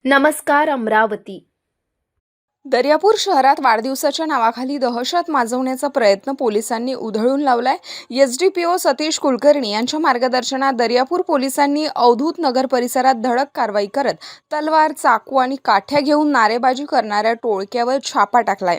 नमस्कार अमरावती। दर्यापूर शहरात वाढदिवसाच्या नावाखाली दहशत माजवण्याचा प्रयत्न पोलिसांनी उधळून लावलाय। एसडीपीओ सतीश कुलकर्णी यांच्या मार्गदर्शनात दर्यापूर पोलिसांनी अवधूत नगर परिसरात धडक कारवाई करत तलवार, चाकू आणि काठ्या घेऊन नारेबाजी करणाऱ्या टोळक्यावर छापा टाकलाय।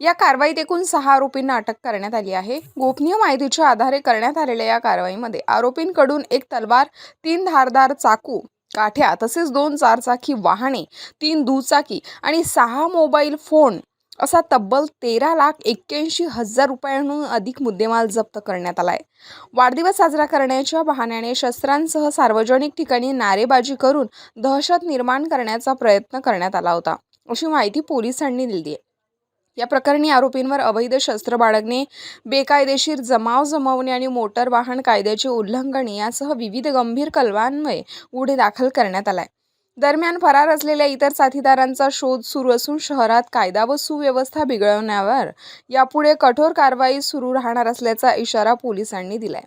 या कारवाईत एकूण 6 आरोपींना अटक करण्यात आली आहे। गोपनीय माहितीच्या आधारे करण्यात आलेल्या या कारवाईमध्ये आरोपींकडून एक तलवार, 3 धारदार चाकू, काठ्या तसेच 2 चारचाकी वाहने, 3 दुचाकी आणि 6 मोबाईल फोन असा तब्बल 13,81,000 रुपयांहून अधिक मुद्देमाल जप्त करण्यात आलाय। वाढदिवस साजरा करण्याच्या बहाण्याने शस्त्रांसह सार्वजनिक ठिकाणी नारेबाजी करून दहशत निर्माण करण्याचा प्रयत्न करण्यात आला होता, अशी माहिती पोलिसांनी दिली आहे। या प्रकरणी आरोपींवर अवैध शस्त्र बाळगणे, बेकायदेशीर जमाव जमवणे आणि मोटार वाहन कायद्याचे उल्लंघन यासह विविध गंभीर कलमांमुळे गुन्हे दाखल करण्यात आलाय। दरम्यान फरार असलेल्या इतर साथीदारांचा शोध सुरू असून शहरात कायदा व सुव्यवस्था बिघडवण्यावर यापुढे कठोर कारवाई सुरू राहणार असल्याचा इशारा पोलिसांनी दिलाय।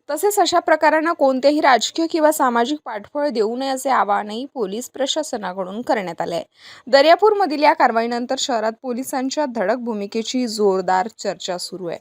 तसेच अशा प्रकारांना कोणतेही राजकीय किंवा सामाजिक पाठबळ देऊ नये असे आवाहनही पोलीस प्रशासनाकडून करण्यात आले आहे। दर्यापूरमधील या कारवाईनंतर शहरात पोलिसांच्या धडक भूमिकेची जोरदार चर्चा सुरू आहे।